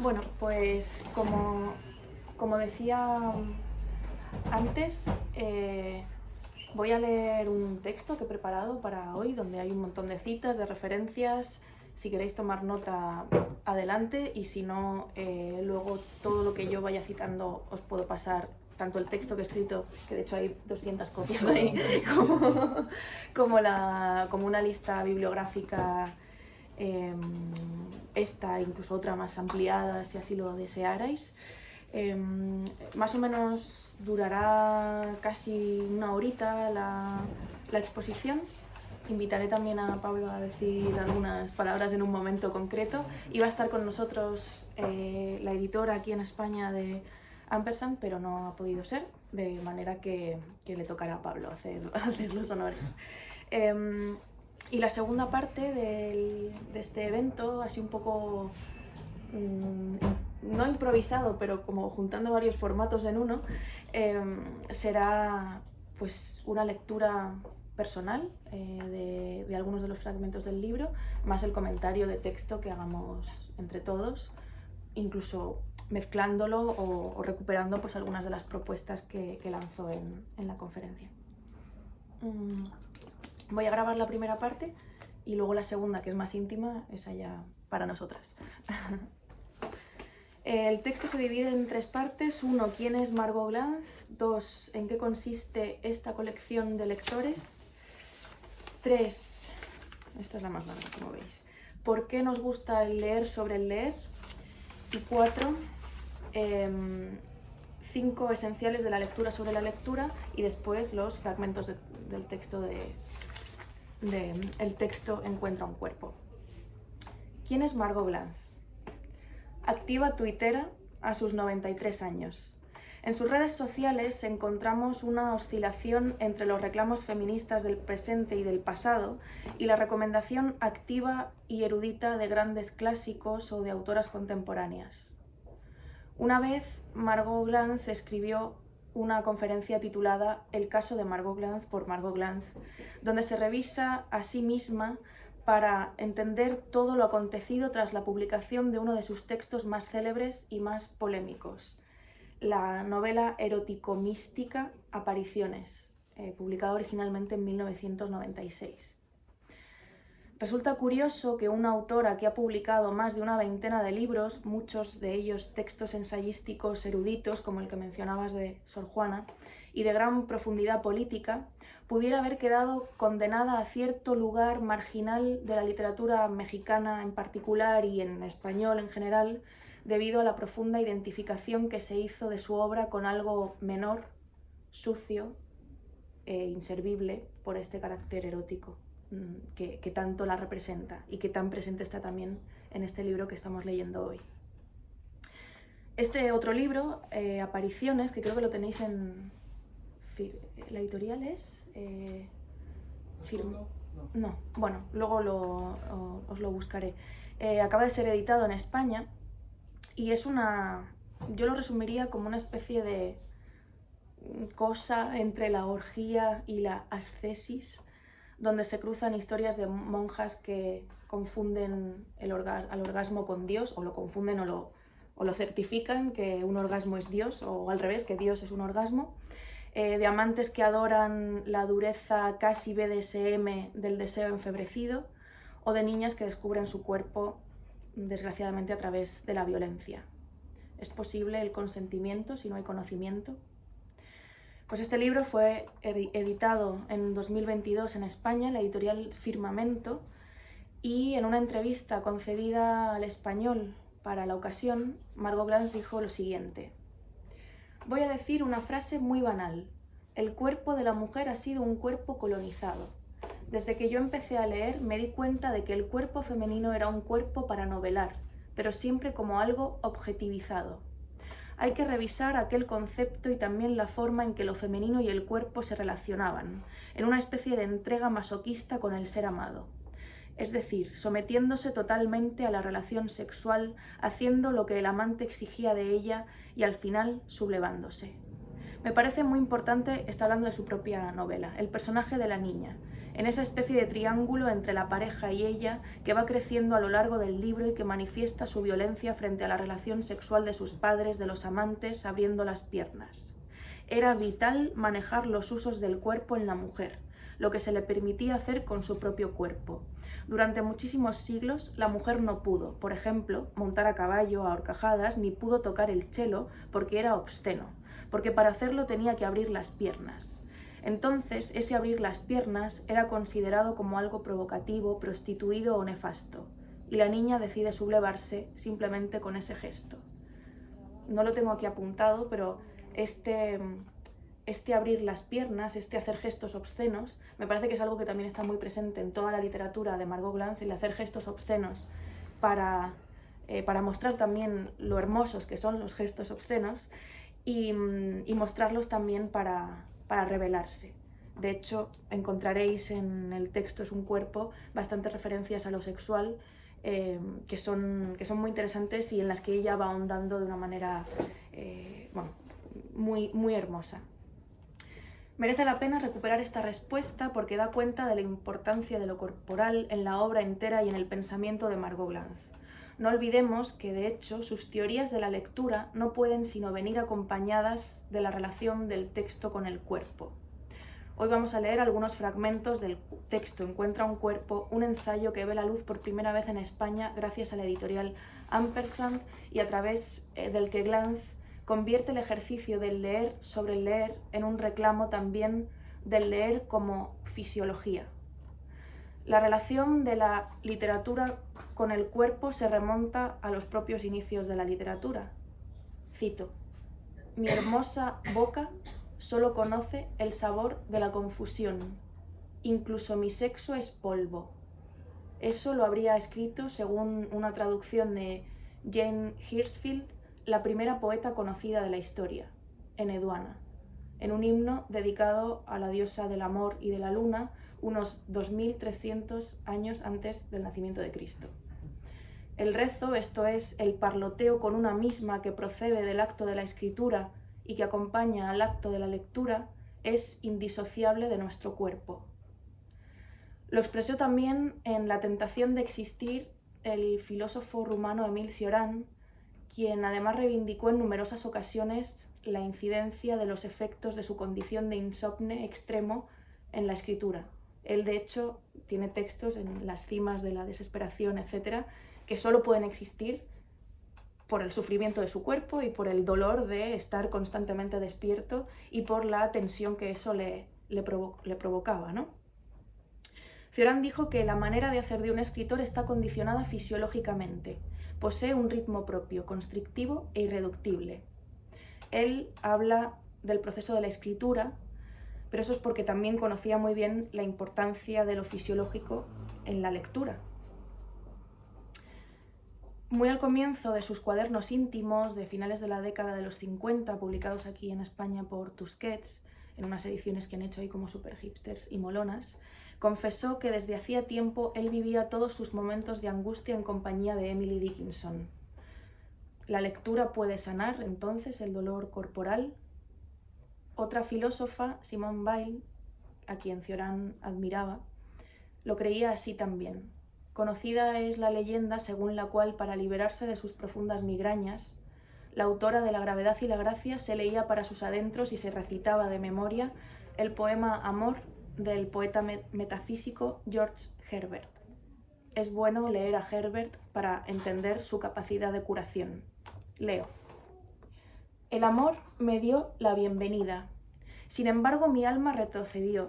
Bueno, pues como decía antes, voy a leer un texto que he preparado para hoy, donde hay un montón de citas, de referencias. Si queréis tomar nota, adelante, y si no, luego todo lo que yo vaya citando os puedo pasar, tanto el texto que he escrito, que de hecho hay 200 copias ahí, como una lista bibliográfica, esta, incluso otra más ampliada, si así lo desearais. Más o menos durará casi una horita la exposición. Invitaré también a Pablo a decir algunas palabras en un momento concreto. Y va a estar con nosotros la editora aquí en España de Ampersand, pero no ha podido ser, de manera que le tocará a Pablo hacer los honores. Y la segunda parte de este evento, así un poco no improvisado, pero como juntando varios formatos en uno, será pues una lectura personal de algunos de los fragmentos del libro, más el comentario de texto que hagamos entre todos, incluso mezclándolo o recuperando pues algunas de las propuestas que lanzó en la conferencia. Voy a grabar la primera parte y luego la segunda, que es más íntima, esa ya para nosotras. El texto se divide en tres partes. 1. ¿Quién es Margot Glantz? 2. ¿En qué consiste esta colección de lectores? 3. Esta es la más larga, como veis. ¿Por qué nos gusta el leer sobre el leer? Y 4. 5 esenciales de la lectura sobre la lectura, y después los fragmentos del texto el texto encuentra un cuerpo. ¿Quién es Margot Glantz? Activa tuitera a sus 93 años. En sus redes sociales encontramos una oscilación entre los reclamos feministas del presente y del pasado y la recomendación activa y erudita de grandes clásicos o de autoras contemporáneas. Una vez, Margot Glantz escribió una conferencia titulada El caso de Margot Glantz por Margot Glantz, donde se revisa a sí misma para entender todo lo acontecido tras la publicación de uno de sus textos más célebres y más polémicos, la novela erótico-mística Apariciones, publicada originalmente en 1996. Resulta curioso que una autora que ha publicado más de una veintena de libros, muchos de ellos textos ensayísticos eruditos, como el que mencionabas de Sor Juana, y de gran profundidad política, pudiera haber quedado condenada a cierto lugar marginal de la literatura mexicana en particular y en español en general, debido a la profunda identificación que se hizo de su obra con algo menor, sucio e inservible por este carácter erótico que tanto la representa y que tan presente está también en este libro que estamos leyendo hoy. Este otro libro, Apariciones, que creo que lo tenéis en... ¿La editorial es? No, bueno, luego os lo buscaré. Acaba de ser editado en España y es yo lo resumiría como una especie de cosa entre la orgía y la ascesis, donde se cruzan historias de monjas que confunden al orgasmo con Dios, o lo confunden o lo certifican, que un orgasmo es Dios, o al revés, que Dios es un orgasmo, de amantes que adoran la dureza casi BDSM del deseo enfebrecido, o de niñas que descubren su cuerpo, desgraciadamente, a través de la violencia. ¿Es posible el consentimiento si no hay conocimiento? Pues este libro fue editado en 2022 en España, en la editorial Firmamento, y en una entrevista concedida al Español para la ocasión, Margot Glantz dijo lo siguiente: voy a decir una frase muy banal. El cuerpo de la mujer ha sido un cuerpo colonizado. Desde que yo empecé a leer me di cuenta de que el cuerpo femenino era un cuerpo para novelar, pero siempre como algo objetivizado. Hay que revisar aquel concepto y también la forma en que lo femenino y el cuerpo se relacionaban, en una especie de entrega masoquista con el ser amado. Es decir, sometiéndose totalmente a la relación sexual, haciendo lo que el amante exigía de ella y al final sublevándose. Me parece muy importante, está hablando de su propia novela, el personaje de la niña. en esa especie de triángulo entre la pareja y ella que va creciendo a lo largo del libro y que manifiesta su violencia frente a la relación sexual de sus padres, de los amantes, abriendo las piernas. Era vital manejar los usos del cuerpo en la mujer, lo que se le permitía hacer con su propio cuerpo. Durante muchísimos siglos la mujer no pudo, por ejemplo, montar a caballo a horcajadas, ni pudo tocar el cello porque era obsceno, porque para hacerlo tenía que abrir las piernas. Entonces, ese abrir las piernas era considerado como algo provocativo, prostituido o nefasto, y la niña decide sublevarse simplemente con ese gesto. No lo tengo aquí apuntado, pero este abrir las piernas, este hacer gestos obscenos, me parece que es algo que también está muy presente en toda la literatura de Margot Glantz, el hacer gestos obscenos para mostrar también lo hermosos que son los gestos obscenos y mostrarlos también para revelarse. De hecho, encontraréis en el texto Es un cuerpo bastantes referencias a lo sexual que son muy interesantes y en las que ella va ahondando de una manera muy hermosa. Merece la pena recuperar esta respuesta porque da cuenta de la importancia de lo corporal en la obra entera y en el pensamiento de Margot Glantz. No olvidemos que, de hecho, sus teorías de la lectura no pueden sino venir acompañadas de la relación del texto con el cuerpo. Hoy vamos a leer algunos fragmentos del texto Encuentra un cuerpo, un ensayo que ve la luz por primera vez en España gracias a la editorial Ampersand y a través del que Glantz convierte el ejercicio del leer sobre el leer en un reclamo también del leer como fisiología. La relación de la literatura con el cuerpo se remonta a los propios inicios de la literatura. Cito: «Mi hermosa boca solo conoce el sabor de la confusión. Incluso mi sexo es polvo». Eso lo habría escrito, según una traducción de Jane Hirschfield, la primera poeta conocida de la historia, Eneduana, en un himno dedicado a la diosa del amor y de la luna, unos 2300 años antes del nacimiento de Cristo. El rezo, esto es, el parloteo con una misma que procede del acto de la escritura y que acompaña al acto de la lectura, es indisociable de nuestro cuerpo. Lo expresó también en La tentación de existir el filósofo rumano Émile Cioran, quien además reivindicó en numerosas ocasiones la incidencia de los efectos de su condición de insomne extremo en la escritura. Él, de hecho, tiene textos en las cimas de la desesperación, etc., que solo pueden existir por el sufrimiento de su cuerpo y por el dolor de estar constantemente despierto y por la tensión que eso le provocaba, ¿no? Cioran dijo que la manera de hacer de un escritor está condicionada fisiológicamente. Posee un ritmo propio, constrictivo e irreductible. Él habla del proceso de la escritura, pero eso es porque también conocía muy bien la importancia de lo fisiológico en la lectura. Muy al comienzo de sus cuadernos íntimos, de finales de la década de los 50, publicados aquí en España por Tusquets, en unas ediciones que han hecho ahí como super hipsters y molonas, confesó que desde hacía tiempo él vivía todos sus momentos de angustia en compañía de Emily Dickinson. ¿La lectura puede sanar entonces el dolor corporal? Otra filósofa, Simone Weil, a quien Cioran admiraba, lo creía así también. Conocida es la leyenda según la cual, para liberarse de sus profundas migrañas, la autora de La gravedad y la gracia se leía para sus adentros y se recitaba de memoria el poema Amor del poeta metafísico George Herbert. Es bueno leer a Herbert para entender su capacidad de curación. Leo. El amor me dio la bienvenida. Sin embargo, mi alma retrocedió,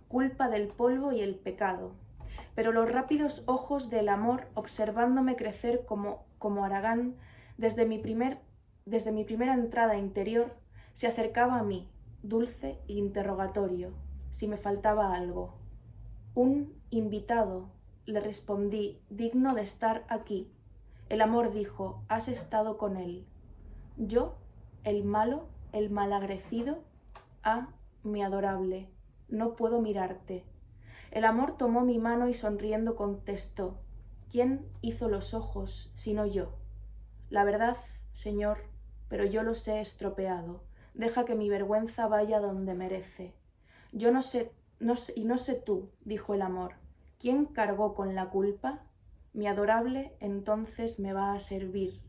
culpa del polvo y el pecado. Pero los rápidos ojos del amor, observándome crecer como Aragán, desde mi primera entrada interior, se acercaba a mí, dulce e interrogatorio, si me faltaba algo. Un invitado, le respondí, digno de estar aquí. El amor dijo, has estado con él. Yo, el malo, el malagrecido, mi adorable, no puedo mirarte. El amor tomó mi mano y sonriendo contestó, ¿quién hizo los ojos sino yo? La verdad, Señor, pero yo los he estropeado. Deja que mi vergüenza vaya donde merece. Yo no sé y no sé tú, dijo el amor, ¿quién cargó con la culpa? Mi adorable entonces me va a servir.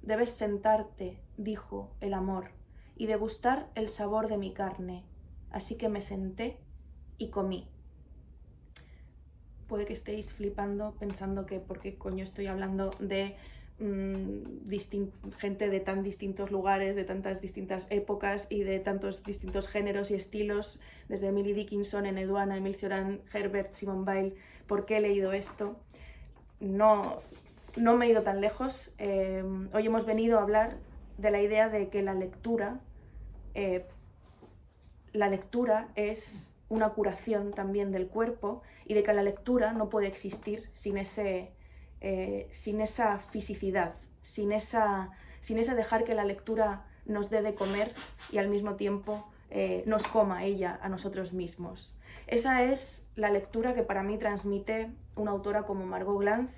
Debes sentarte, dijo el amor, y degustar el sabor de mi carne. Así que me senté y comí. Puede que estéis flipando pensando que por qué coño estoy hablando de gente de tan distintos lugares, de tantas distintas épocas y de tantos distintos géneros y estilos, desde Emily Dickinson, Enid Ana, Emile Cioran, Herbert, Simone Weil. ¿Por qué he leído esto? No me he ido tan lejos. Hoy hemos venido a hablar de la idea de que la lectura es una curación también del cuerpo y de que la lectura no puede existir sin esa fisicidad, sin ese dejar que la lectura nos dé de comer y al mismo tiempo nos coma ella a nosotros mismos. Esa es la lectura que para mí transmite una autora como Margot Glantz,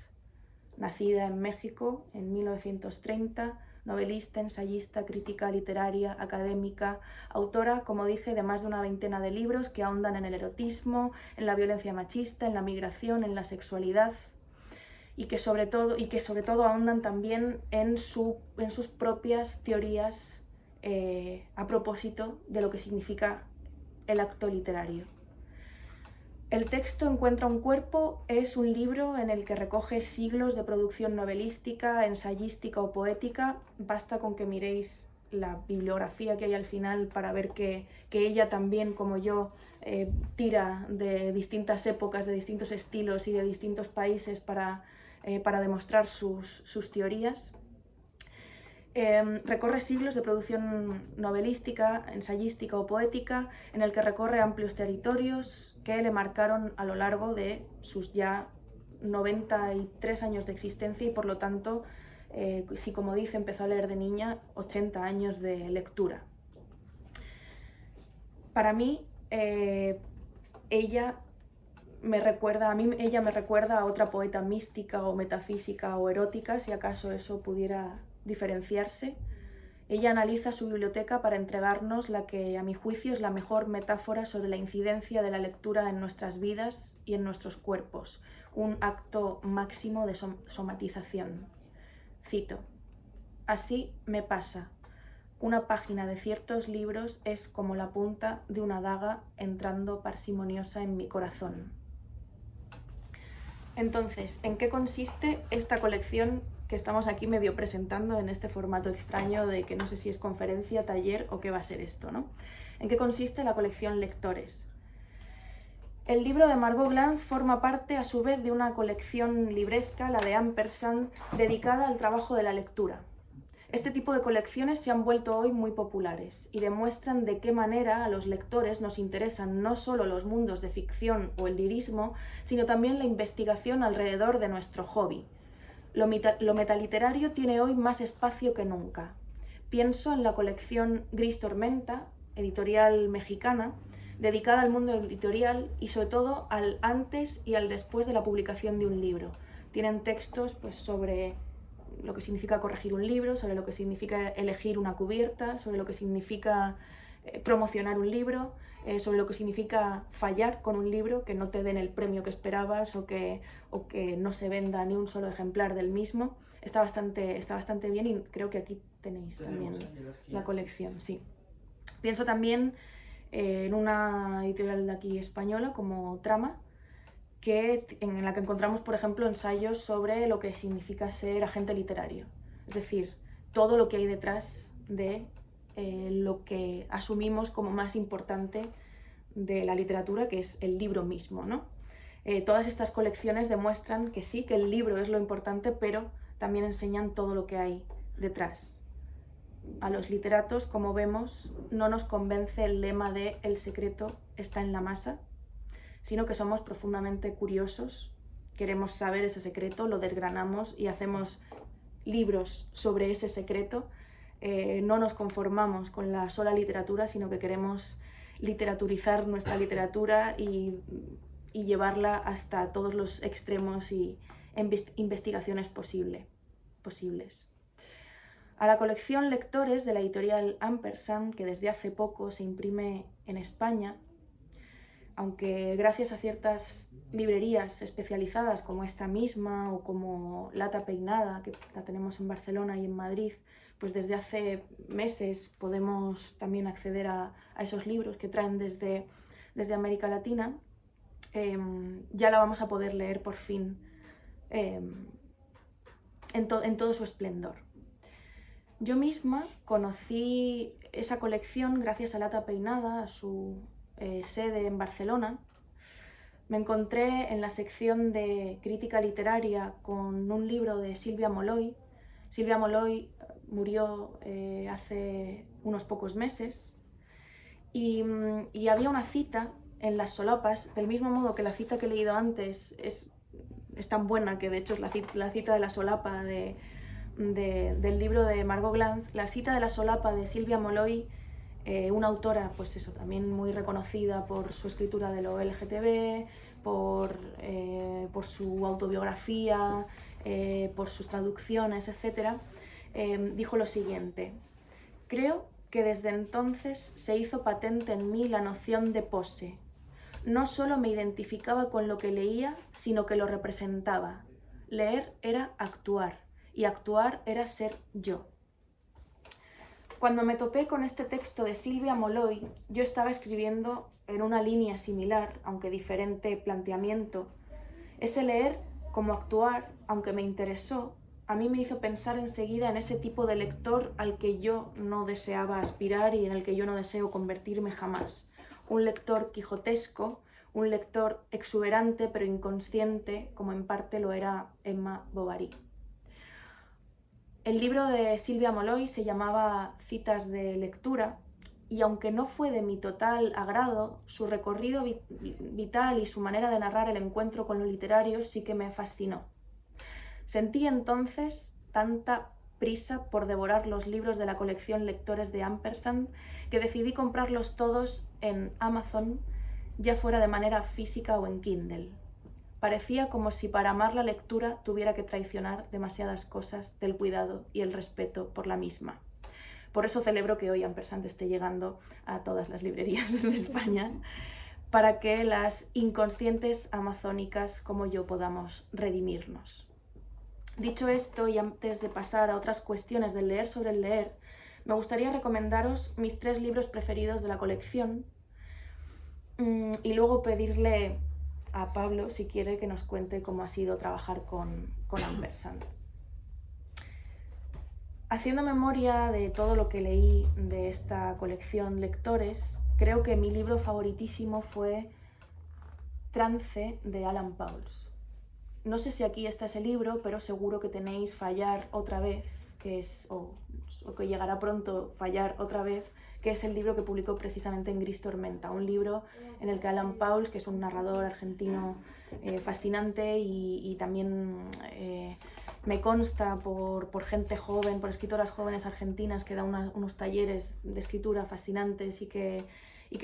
nacida en México en 1930, novelista, ensayista, crítica literaria, académica, autora, como dije, de más de una veintena de libros que ahondan en el erotismo, en la violencia machista, en la migración, en la sexualidad, y que sobre todo ahondan también en sus propias teorías a propósito de lo que significa el acto literario. El texto Encuentra un cuerpo es un libro en el que recoge siglos de producción novelística, ensayística o poética. Basta con que miréis la bibliografía que hay al final para ver que ella también, como yo, tira de distintas épocas, de distintos estilos y de distintos países para demostrar sus teorías. Recorre siglos de producción novelística, ensayística o poética, en el que recorre amplios territorios que le marcaron a lo largo de sus ya 93 años de existencia y por lo tanto, si como dice empezó a leer de niña, 80 años de lectura. Para mí, ella me recuerda a otra poeta mística o metafísica o erótica, si acaso eso pudiera diferenciarse. Ella analiza su biblioteca para entregarnos la que, a mi juicio, es la mejor metáfora sobre la incidencia de la lectura en nuestras vidas y en nuestros cuerpos, un acto máximo de somatización. Cito: así me pasa. Una página de ciertos libros es como la punta de una daga entrando parsimoniosa en mi corazón. Entonces, ¿en qué consiste esta colección que estamos aquí medio presentando en este formato extraño de que no sé si es conferencia, taller o qué va a ser esto, ¿no? ¿En qué consiste la colección Lectores? El libro de Margot Glantz forma parte a su vez de una colección libresca, la de Ampersand, dedicada al trabajo de la lectura. Este tipo de colecciones se han vuelto hoy muy populares y demuestran de qué manera a los lectores nos interesan no solo los mundos de ficción o el lirismo, sino también la investigación alrededor de nuestro hobby. Lo metaliterario tiene hoy más espacio que nunca. Pienso en la colección Gris Tormenta, editorial mexicana, dedicada al mundo editorial y sobre todo al antes y al después de la publicación de un libro. Tienen textos pues, sobre lo que significa corregir un libro, sobre lo que significa elegir una cubierta, sobre lo que significa promocionar un libro, sobre lo que significa fallar con un libro, que no te den el premio que esperabas o que no se venda ni un solo ejemplar del mismo. Está bastante bien y creo que aquí tenéis también la colección. Sí. Pienso también en una editorial de aquí española como Trama, en la que encontramos, por ejemplo, ensayos sobre lo que significa ser agente literario. Es decir, todo lo que hay detrás de lo que asumimos como más importante de la literatura, que es el libro mismo, ¿no? Todas estas colecciones demuestran que sí, que el libro es lo importante, pero también enseñan todo lo que hay detrás. A los literatos, como vemos, no nos convence el lema de "el secreto está en la masa", sino que somos profundamente curiosos, queremos saber ese secreto, lo desgranamos y hacemos libros sobre ese secreto. No nos conformamos con la sola literatura, sino que queremos literaturizar nuestra literatura y llevarla hasta todos los extremos y investigaciones posibles. A la colección Lectores de la editorial Ampersand, que desde hace poco se imprime en España, aunque gracias a ciertas librerías especializadas como esta misma o como Lata Peinada, que la tenemos en Barcelona y en Madrid, pues desde hace meses podemos también acceder a esos libros que traen desde América Latina, ya la vamos a poder leer por fin en todo su esplendor. Yo misma conocí esa colección gracias a Lata Peinada, a su sede en Barcelona. Me encontré en la sección de crítica literaria con un libro de Sílvia Molloy. Sílvia Molloy murió hace unos pocos meses y había una cita en las solapas, del mismo modo que la cita que he leído antes es tan buena, que de hecho es la cita de la solapa del libro de Margot Glantz. La cita de la solapa de Sílvia Molloy, una autora pues eso, también muy reconocida por su escritura de lo LGTB, por su autobiografía, por sus traducciones, etc., dijo lo siguiente: creo que desde entonces se hizo patente en mí la noción de pose. No solo me identificaba con lo que leía, sino que lo representaba. Leer era actuar, y actuar era ser yo. Cuando me topé con este texto de Sílvia Molloy, yo estaba escribiendo en una línea similar, aunque diferente planteamiento. Ese leer como actuar, aunque me interesó, a mí me hizo pensar enseguida en ese tipo de lector al que yo no deseaba aspirar y en el que yo no deseo convertirme jamás. Un lector quijotesco, un lector exuberante pero inconsciente, como en parte lo era Emma Bovary. El libro de Sílvia Molloy se llamaba Citas de lectura, y aunque no fue de mi total agrado, su recorrido vital y su manera de narrar el encuentro con lo literario sí que me fascinó. Sentí entonces tanta prisa por devorar los libros de la colección Lectores de Ampersand que decidí comprarlos todos en Amazon, ya fuera de manera física o en Kindle. Parecía como si para amar la lectura tuviera que traicionar demasiadas cosas del cuidado y el respeto por la misma. Por eso celebro que hoy Ampersand esté llegando a todas las librerías de España, para que las inconscientes amazónicas como yo podamos redimirnos. Dicho esto, y antes de pasar a otras cuestiones del leer sobre el leer, me gustaría recomendaros mis 3 libros preferidos de la colección y luego pedirle a Pablo si quiere que nos cuente cómo ha sido trabajar con Ampersand. Haciendo memoria de todo lo que leí de esta colección Lectores, creo que mi libro favoritísimo fue Trance de Alan Pauls. No sé si aquí está ese libro, pero seguro que tenéis Fallar otra vez, que es, o que llegará pronto, Fallar otra vez, que es el libro que publicó precisamente en Gris Tormenta, un libro en el que Alan Pauls, que es un narrador argentino fascinante y también me consta por gente joven, por escritoras jóvenes argentinas que da unos talleres de escritura fascinantes y que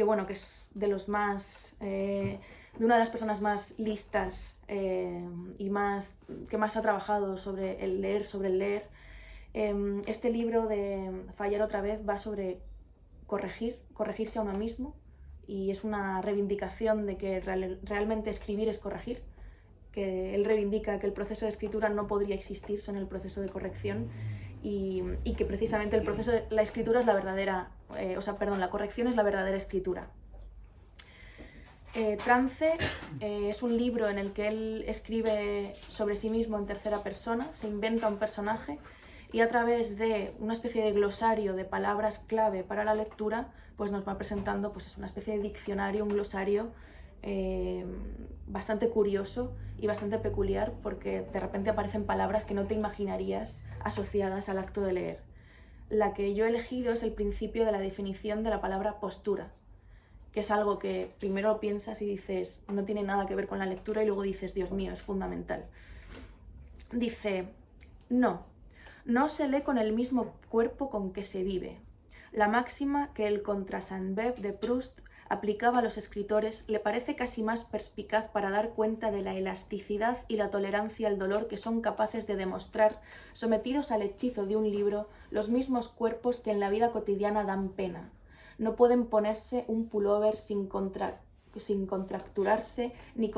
bueno, que es de los más, de una de las personas más listas y que más ha trabajado sobre el leer. Este libro de Fallar otra vez va sobre corregirse a uno mismo, y es una reivindicación de que realmente escribir es corregir, que él reivindica que el proceso de escritura no podría existir sin el proceso de corrección y que precisamente el proceso de la escritura es la verdadera, la corrección es la verdadera escritura. Trance es un libro en el que él escribe sobre sí mismo en tercera persona, se inventa un personaje y a través de una especie de glosario de palabras clave para la lectura, pues nos va presentando pues, una especie de diccionario, un glosario bastante curioso y bastante peculiar, porque de repente aparecen palabras que no te imaginarías asociadas al acto de leer. La que yo he elegido es el principio de la definición de la palabra postura, que es algo que primero piensas y dices no tiene nada que ver con la lectura y luego dices Dios mío, es fundamental. Dice: no se lee con el mismo cuerpo con que se vive. La máxima que el contra Saint-Beuve de Proust aplicaba a los escritores le parece casi más perspicaz para dar cuenta de la elasticidad y la tolerancia al dolor que son capaces de demostrar, sometidos al hechizo de un libro, los mismos cuerpos que en la vida cotidiana dan pena. No pueden ponerse un pullover sin sin contracturarse, ni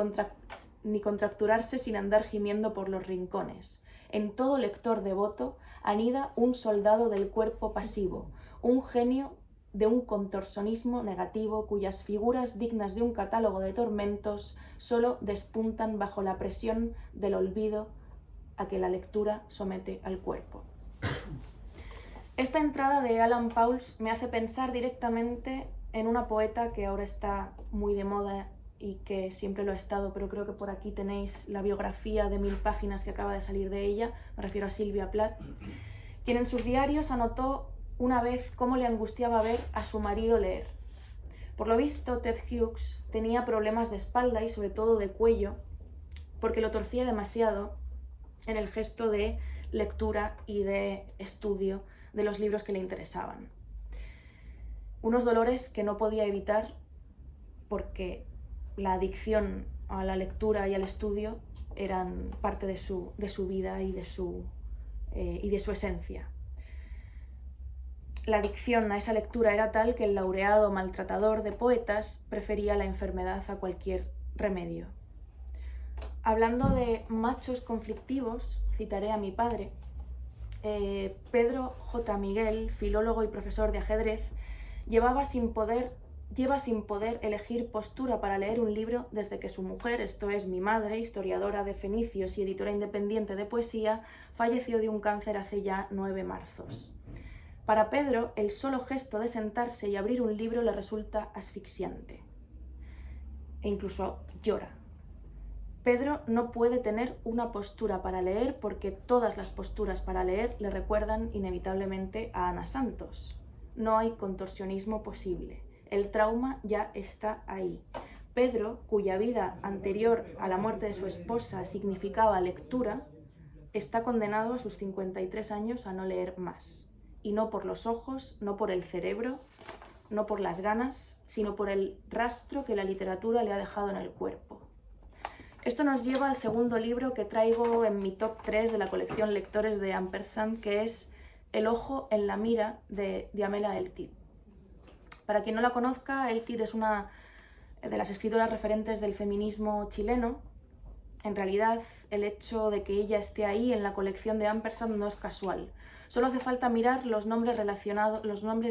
contracturarse sin andar gimiendo por los rincones. En todo lector devoto anida un soldado del cuerpo pasivo, un genio de un contorsionismo negativo cuyas figuras dignas de un catálogo de tormentos solo despuntan bajo la presión del olvido a que la lectura somete al cuerpo. Esta entrada de Alan Pauls me hace pensar directamente en una poeta que ahora está muy de moda y que siempre lo ha estado, pero creo que por aquí tenéis la biografía de 1000 páginas que acaba de salir de ella, me refiero a Sylvia Plath, quien en sus diarios anotó una vez cómo le angustiaba ver a su marido leer. Por lo visto, Ted Hughes tenía problemas de espalda y sobre todo de cuello, porque lo torcía demasiado en el gesto de lectura y de estudio de los libros que le interesaban. Unos dolores que no podía evitar porque la adicción a la lectura y al estudio eran parte de su vida y de su esencia. La adicción a esa lectura era tal que el laureado maltratador de poetas prefería la enfermedad a cualquier remedio. Hablando de machos conflictivos, citaré a mi padre. Pedro J. Miguel, filólogo y profesor de ajedrez, lleva sin poder elegir postura para leer un libro desde que su mujer, esto es mi madre, historiadora de fenicios y editora independiente de poesía, falleció de un cáncer hace ya 9 marzos. Para Pedro, el solo gesto de sentarse y abrir un libro le resulta asfixiante. E incluso llora. Pedro no puede tener una postura para leer porque todas las posturas para leer le recuerdan inevitablemente a Ana Santos. No hay contorsionismo posible. El trauma ya está ahí. Pedro, cuya vida anterior a la muerte de su esposa significaba lectura, está condenado a sus 53 años a no leer más. Y no por los ojos, no por el cerebro, no por las ganas, sino por el rastro que la literatura le ha dejado en el cuerpo. Esto nos lleva al segundo libro que traigo en mi top 3 de la colección Lectores de Ampersand, que es El ojo en la mira de Diamela Eltid. Para quien no la conozca, Eltid es una de las escritoras referentes del feminismo chileno. En realidad, el hecho de que ella esté ahí en la colección de Ampersand no es casual. Solo hace falta mirar los nombres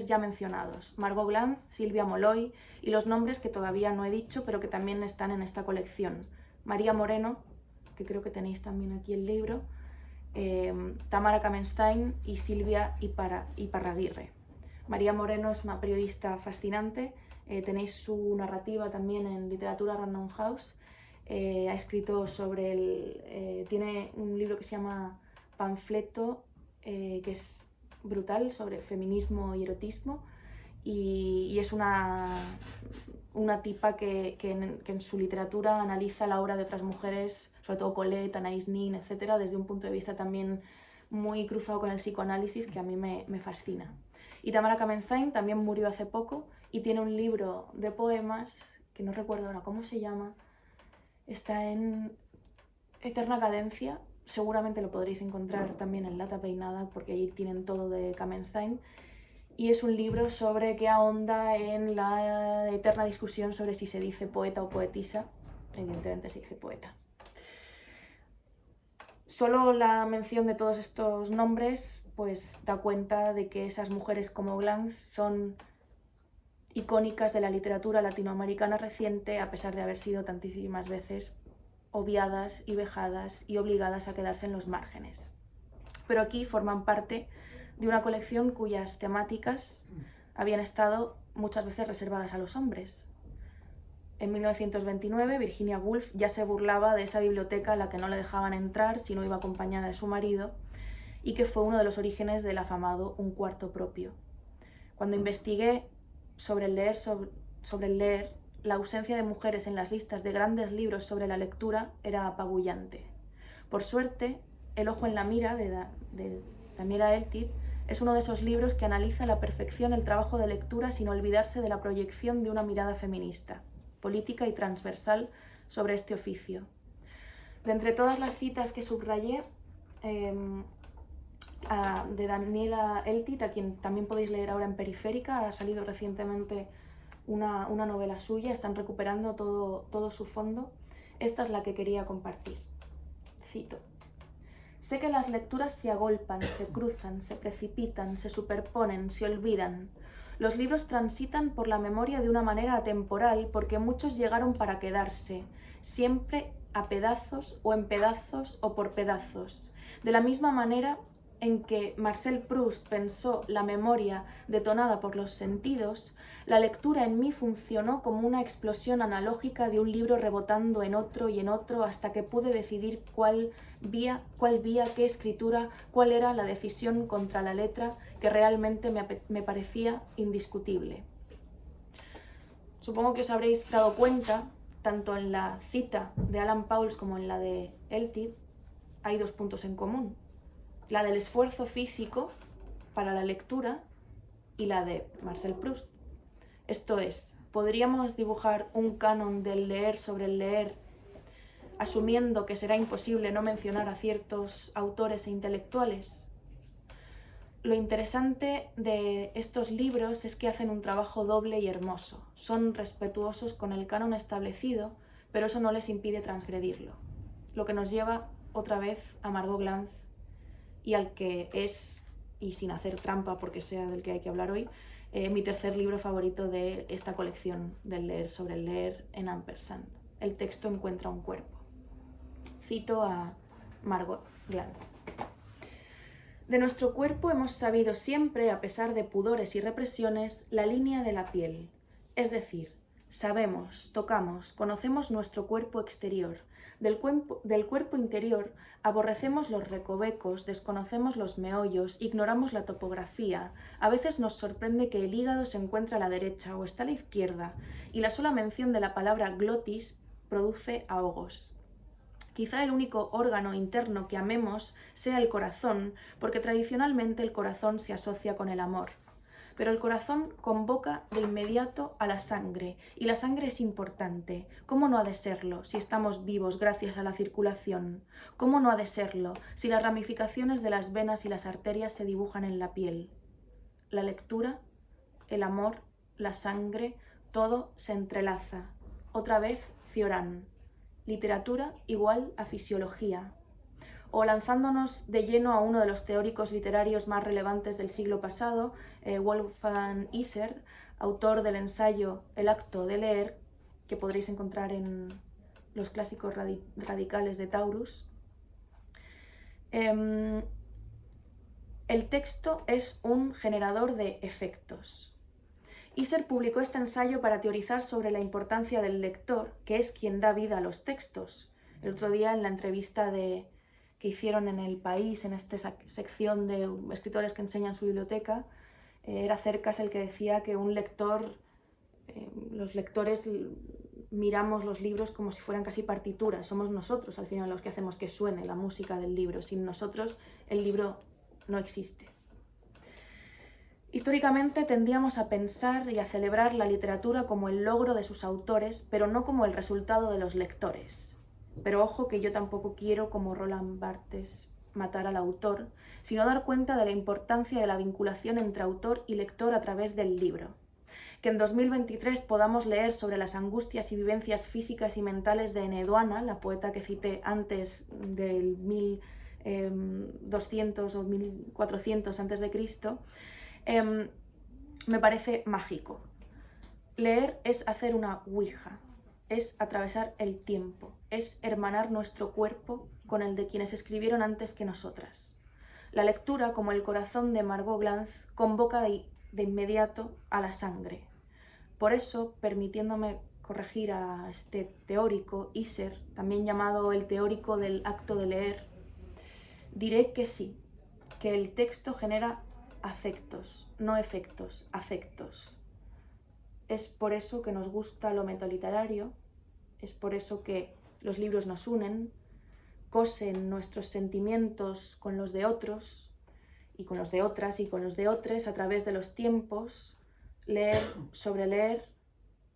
ya mencionados, Margot Glantz, Silvia Molloy y los nombres que todavía no he dicho, pero que también están en esta colección. María Moreno, que creo que tenéis también aquí el libro, Tamara Kamenstein y Silvia Iparraguirre. María Moreno es una periodista fascinante, tenéis su narrativa también en Literatura Random House. Ha escrito tiene un libro que se llama Panfleto, que es brutal, sobre feminismo y erotismo, y es una tipa que en su literatura analiza la obra de otras mujeres, sobre todo Colette, Anais Nin, etc., desde un punto de vista también muy cruzado con el psicoanálisis, que a mí me fascina. Y Tamara Kamenstein también murió hace poco y tiene un libro de poemas, que no recuerdo ahora cómo se llama, está en Eterna Cadencia, seguramente lo podréis encontrar también en Lata Peinada, porque ahí tienen todo de Kamenstein, y es un libro sobre que ahonda en la eterna discusión sobre si se dice poeta o poetisa. Evidentemente se dice poeta. Solo la mención de todos estos nombres pues da cuenta de que esas mujeres como Glantz son icónicas de la literatura latinoamericana reciente, a pesar de haber sido tantísimas veces obviadas y vejadas y obligadas a quedarse en los márgenes. Pero aquí forman parte de una colección cuyas temáticas habían estado muchas veces reservadas a los hombres. En 1929, Virginia Woolf ya se burlaba de esa biblioteca a la que no le dejaban entrar si no iba acompañada de su marido, y que fue uno de los orígenes del afamado Un cuarto propio. Cuando investigué sobre el leer, la ausencia de mujeres en las listas de grandes libros sobre la lectura era apabullante. Por suerte, El ojo en la mira de Daniela Eltid es uno de esos libros que analiza a la perfección el trabajo de lectura sin olvidarse de la proyección de una mirada feminista, política y transversal sobre este oficio. De entre todas las citas que subrayé, de Daniela Eltid, a quien también podéis leer ahora en Periférica, ha salido recientemente una novela suya, están recuperando todo su fondo. Esta es la que quería compartir. Cito. Sé que las lecturas se agolpan, se cruzan, se precipitan, se superponen, se olvidan. Los libros transitan por la memoria de una manera atemporal porque muchos llegaron para quedarse, siempre a pedazos o en pedazos o por pedazos. De la misma manera en que Marcel Proust pensó la memoria detonada por los sentidos, la lectura en mí funcionó como una explosión analógica de un libro rebotando en otro y en otro hasta que pude decidir cuál vía, qué escritura, cuál era la decisión contra la letra que realmente me parecía indiscutible. Supongo que os habréis dado cuenta, tanto en la cita de Alan Pauls como en la de Eltid, hay dos puntos en común. La del esfuerzo físico para la lectura y la de Marcel Proust. Esto es, podríamos dibujar un canon del leer sobre el leer, asumiendo que será imposible no mencionar a ciertos autores e intelectuales. Lo interesante de estos libros es que hacen un trabajo doble y hermoso. Son respetuosos con el canon establecido, pero eso no les impide transgredirlo. Lo que nos lleva otra vez a Margot Glantz y al que es, y sin hacer trampa porque sea del que hay que hablar hoy, mi tercer libro favorito de esta colección del leer sobre el leer en Ampersand. El texto encuentra un cuerpo. Cito a Margot Glantz. De nuestro cuerpo hemos sabido siempre, a pesar de pudores y represiones, la línea de la piel. Es decir, sabemos, tocamos, conocemos nuestro cuerpo exterior. Del cuerpo interior aborrecemos los recovecos, desconocemos los meollos, ignoramos la topografía. A veces nos sorprende que el hígado se encuentra a la derecha o está a la izquierda, y la sola mención de la palabra glotis produce ahogos. Quizá el único órgano interno que amemos sea el corazón, porque tradicionalmente el corazón se asocia con el amor. Pero el corazón convoca de inmediato a la sangre, y la sangre es importante. ¿Cómo no ha de serlo si estamos vivos gracias a la circulación? ¿Cómo no ha de serlo si las ramificaciones de las venas y las arterias se dibujan en la piel? La lectura, el amor, la sangre, todo se entrelaza. Otra vez, Cioran. Literatura igual a fisiología. O lanzándonos de lleno a uno de los teóricos literarios más relevantes del siglo pasado, Wolfgang Iser, autor del ensayo El acto de leer, que podréis encontrar en los clásicos radicales de Taurus. El texto es un generador de efectos. Iser publicó este ensayo para teorizar sobre la importancia del lector, que es quien da vida a los textos. El otro día, en la entrevista que hicieron en El País, en esta sección de escritores que enseñan su biblioteca, era Cercas el que decía que un lector, los lectores miramos los libros como si fueran casi partituras. Somos nosotros, al final, los que hacemos que suene la música del libro. Sin nosotros, el libro no existe. Históricamente tendíamos a pensar y a celebrar la literatura como el logro de sus autores, pero no como el resultado de los lectores. Pero ojo que yo tampoco quiero, como Roland Barthes, matar al autor, sino dar cuenta de la importancia de la vinculación entre autor y lector a través del libro. Que en 2023 podamos leer sobre las angustias y vivencias físicas y mentales de Eneduana, la poeta que cité antes del 1200 o 1400 a.C., me parece mágico. Leer es hacer una ouija, es atravesar el tiempo, es hermanar nuestro cuerpo con el de quienes escribieron antes que nosotras. La lectura, como el corazón de Margot Glantz, convoca de inmediato a la sangre. Por eso, permitiéndome corregir a este teórico, Iser, también llamado el teórico del acto de leer, diré que sí, que el texto genera afectos, no efectos, afectos. Es por eso que nos gusta lo metaliterario, es por eso que los libros nos unen, cosen nuestros sentimientos con los de otros, y con los de otras, y con los de otros a través de los tiempos. Leer sobre leer,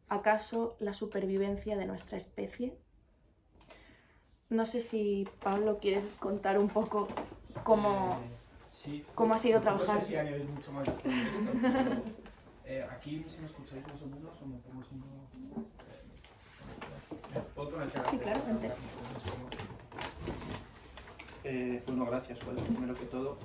¿acaso la supervivencia de nuestra especie? No sé si, Pablo, quieres contar un poco cómo... Sí. ¿Cómo ha sido trabajar? No sé si añadir mucho más. Pero Aquí, si me escucháis más o menos, o me pongo siendo... ¿Puedo conectar? Sí, claro, vente. Bueno, gracias, pues, primero que todo.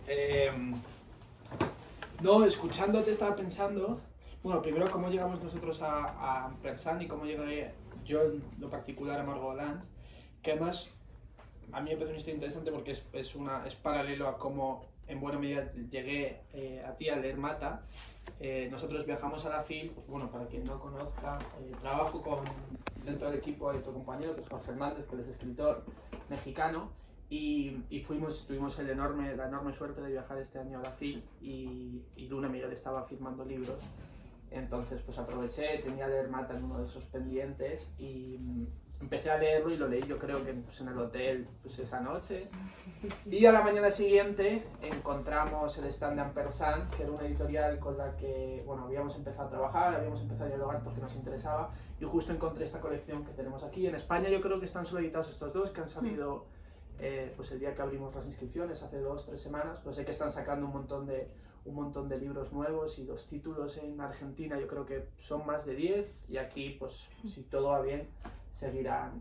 No, escuchándote estaba pensando, bueno, primero cómo llegamos nosotros a Ampersand y cómo llegué yo en lo particular a Margolans, que además a mí me parece una historia interesante porque es paralelo a cómo en buena medida llegué a ti a leer Mata. Nosotros viajamos a la FIL, pues, bueno, para quien no conozca, trabajo dentro del equipo de tu compañero, que es Jorge Hernández, que él es escritor mexicano, y tuvimos la enorme suerte de viajar este año a la FIL, y Luna Miguel estaba firmando libros. Entonces pues aproveché, tenía leer Mata en uno de esos pendientes y empecé a leerlo y lo leí yo creo que pues, en el hotel pues, esa noche. Y a la mañana siguiente encontramos el stand de Ampersand, que era una editorial con la que bueno, habíamos empezado a trabajar, habíamos empezado a dialogar porque nos interesaba, y justo encontré esta colección que tenemos aquí. En España yo creo que están solo editados estos dos, que han salido pues el día que abrimos las inscripciones, hace 2 o 3 semanas, pues sé que están sacando un montón de libros nuevos, y los títulos en Argentina yo creo que son más de 10, y aquí pues si todo va bien seguirán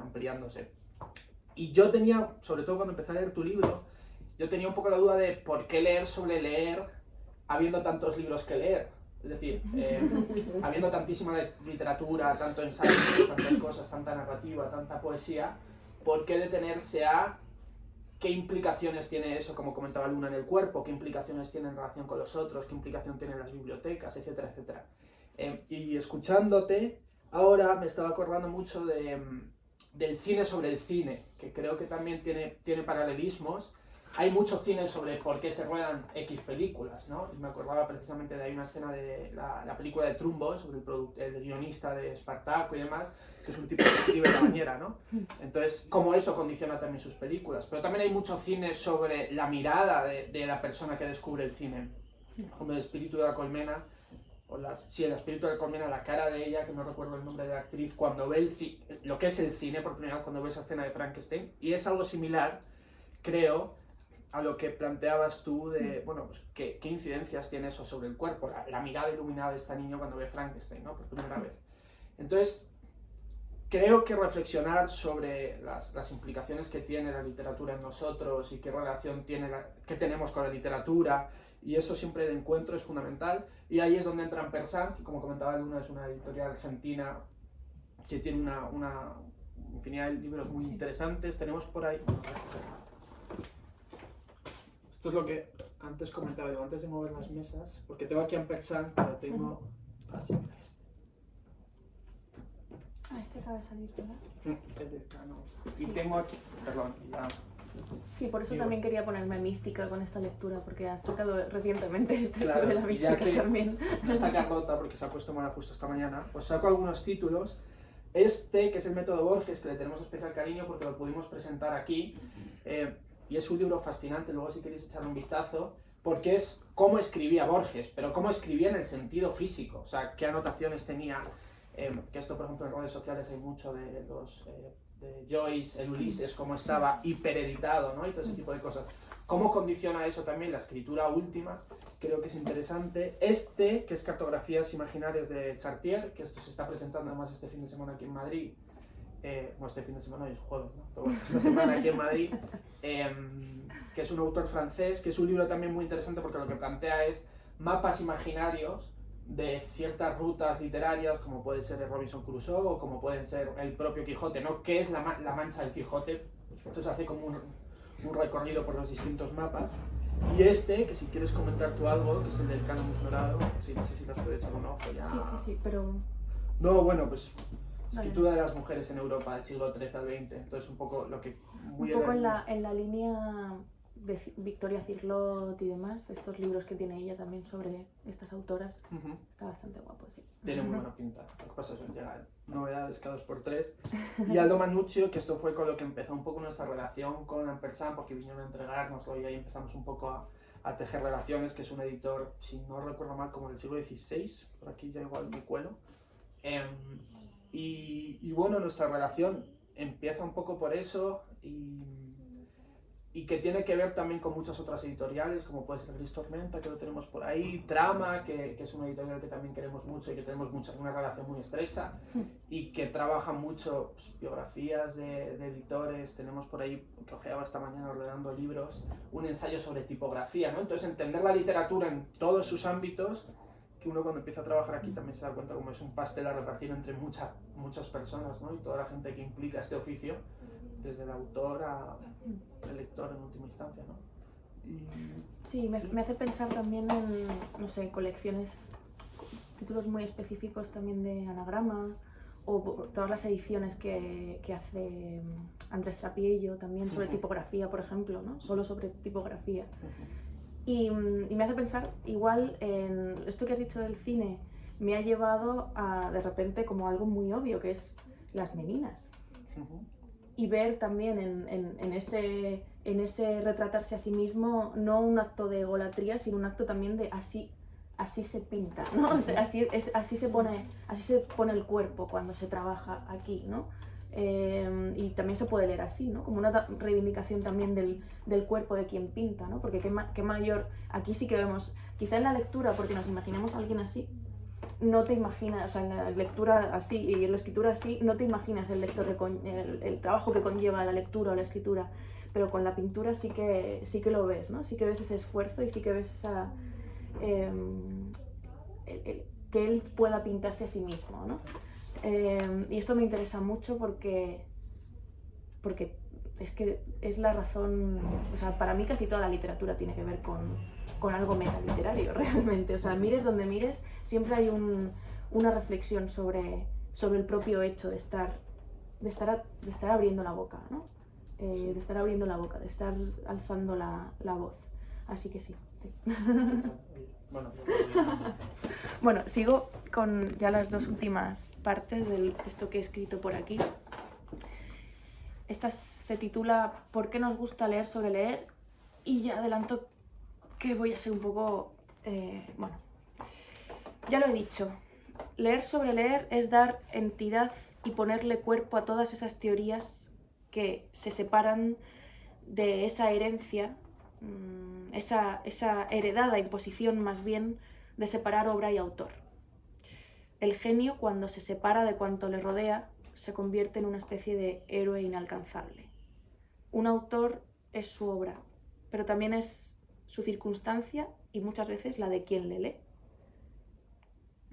ampliándose. Y yo tenía, sobre todo cuando empecé a leer tu libro, yo tenía un poco la duda de por qué leer sobre leer habiendo tantos libros que leer. Es decir, habiendo tantísima literatura, tanto ensayo, tantas cosas, tanta narrativa, tanta poesía, ¿por qué detenerse a qué implicaciones tiene eso, como comentaba Luna, en el cuerpo? ¿Qué implicaciones tiene en relación con los otros? ¿Qué implicación tienen las bibliotecas? Etcétera, etcétera. Y escuchándote, ahora me estaba acordando mucho del cine sobre el cine, que creo que también tiene paralelismos. Hay mucho cine sobre por qué se ruedan X películas, ¿no? Y me acordaba precisamente de ahí una escena de la película de Trumbo, sobre el guionista de Espartaco y demás, que es un tipo que escribe en la bañera, ¿no? Entonces, como eso condiciona también sus películas. Pero también hay mucho cine sobre la mirada de la persona que descubre el cine. Como el espíritu de la colmena, el espíritu de la colmena, la cara de ella, que no recuerdo el nombre de la actriz, cuando ve lo que es el cine por primera vez, cuando ve esa escena de Frankenstein. Y es algo similar, creo, a lo que planteabas tú de, bueno, pues, ¿qué incidencias tiene eso sobre el cuerpo? La mirada iluminada de esta niña cuando ve Frankenstein, ¿no? Por primera vez. Entonces, creo que reflexionar sobre las implicaciones que tiene la literatura en nosotros y qué relación que tenemos con la literatura, y eso siempre de encuentro es fundamental. Y ahí es donde entra Ampersand, que como comentaba Luna es una editorial argentina que tiene una infinidad de libros muy interesantes. Tenemos por ahí... Esto es lo que antes comentaba, digo, antes de mover las mesas, porque tengo aquí Ampersand, pero tengo... Este acaba de salir, ¿verdad? El de Cano. Sí. Y tengo aquí... Perdón, ya... Sí, por eso Digo, también quería ponerme mística con esta lectura, porque has sacado recientemente claro, sobre la mística ya que también. no está Carlota porque se ha puesto mala justo esta mañana, pues saco algunos títulos. Este, que es el método Borges, que le tenemos especial cariño porque lo pudimos presentar aquí, y es un libro fascinante, luego si queréis echarle un vistazo, porque es cómo escribía Borges, pero cómo escribía en el sentido físico, o sea, qué anotaciones tenía, que esto por ejemplo en redes sociales hay mucho de Joyce, el Ulises, cómo estaba hipereditado, ¿no? Y todo ese tipo de cosas. ¿Cómo condiciona eso también la escritura última? Creo que es interesante. Este, que es Cartografías Imaginarias de Chartier, que esto se está presentando además este fin de semana aquí en Madrid. Bueno, este fin de semana hoy es jueves, ¿no? Pero bueno, esta semana aquí en Madrid, que es un autor francés, que es un libro también muy interesante porque lo que plantea es mapas imaginarios de ciertas rutas literarias, como puede ser el Robinson Crusoe o como pueden ser el propio Quijote, ¿no? ¿Qué es la mancha del Quijote? Entonces hace como un recorrido por los distintos mapas. Y este, que si quieres comentar tú algo, que es el del Canon Ignorado, sí, no sé si te has podido echar un ojo ya. Sí, pero... No, bueno, pues escritura de las mujeres en Europa del siglo XIII al XX, entonces un poco lo que... Un poco en la línea de Victoria Cirlot y demás, estos libros que tiene ella también sobre estas autoras, está bastante guapo, sí. Tiene muy buena pinta. Lo que pasa es que llegan novedades cada 2x3. Y Aldo Manuccio, que esto fue con lo que empezó un poco nuestra relación con Ampersand, porque vinieron a entregárnoslo y ahí empezamos un poco a tejer relaciones, que es un editor, si no recuerdo mal, como del siglo XVI, por aquí ya igual me cuelo. Y bueno, nuestra relación empieza un poco por eso, y y que tiene que ver también con muchas otras editoriales, como puede ser Gris Tormenta, que lo tenemos por ahí, Trama, que es una editorial que también queremos mucho y que tenemos una relación muy estrecha, y que trabaja mucho pues, biografías de editores. Tenemos por ahí, que ojeaba esta mañana ordenando libros, un ensayo sobre tipografía, ¿no? Entonces entender la literatura en todos sus ámbitos, que uno cuando empieza a trabajar aquí también se da cuenta como es un pastel a repartir entre muchas personas, ¿no? Y toda la gente que implica este oficio, desde el autor al lector en última instancia, ¿no? Sí, me hace pensar también en, no sé, colecciones, títulos muy específicos también de Anagrama, o todas las ediciones que hace Andrés Trapiello también sobre tipografía, por ejemplo, ¿no? Solo sobre tipografía. Y me hace pensar, igual, en esto que has dicho del cine, me ha llevado a, de repente, como algo muy obvio, que es las meninas. Y ver también en ese retratarse a sí mismo, no un acto de egolatría, sino un acto también de así se pinta, ¿no? O sea, así se pone el cuerpo cuando se trabaja aquí, ¿no? Y también se puede leer así, ¿no? Como una reivindicación también del cuerpo de quien pinta, ¿no? Porque qué mayor, aquí sí que vemos, quizá en la lectura, porque nos imaginemos a alguien así, no te imaginas, o sea, en la lectura así y en la escritura así, no te imaginas el trabajo que conlleva la lectura o la escritura, pero con la pintura sí que lo ves, ¿no? Sí que ves ese esfuerzo y sí que ves esa... que él pueda pintarse a sí mismo, ¿no? Y esto me interesa mucho porque es que es la razón, o sea, para mí casi toda la literatura tiene que ver con algo metaliterario, realmente. O sea, mires donde mires, siempre hay una reflexión sobre el propio hecho de estar abriendo la boca, ¿no? De estar abriendo la boca, de estar alzando la voz. Así que sí. Bueno, sigo con ya las dos últimas partes de esto que he escrito por aquí. Esta se titula ¿Por qué nos gusta leer sobre leer? Y ya adelanto que voy a ser un poco... bueno, ya lo he dicho. Leer sobre leer es dar entidad y ponerle cuerpo a todas esas teorías que se separan de esa herencia, esa heredada imposición más bien de separar obra y autor. El genio, cuando se separa de cuanto le rodea, se convierte en una especie de héroe inalcanzable. Un autor es su obra, pero también es su circunstancia y muchas veces la de quien le lee.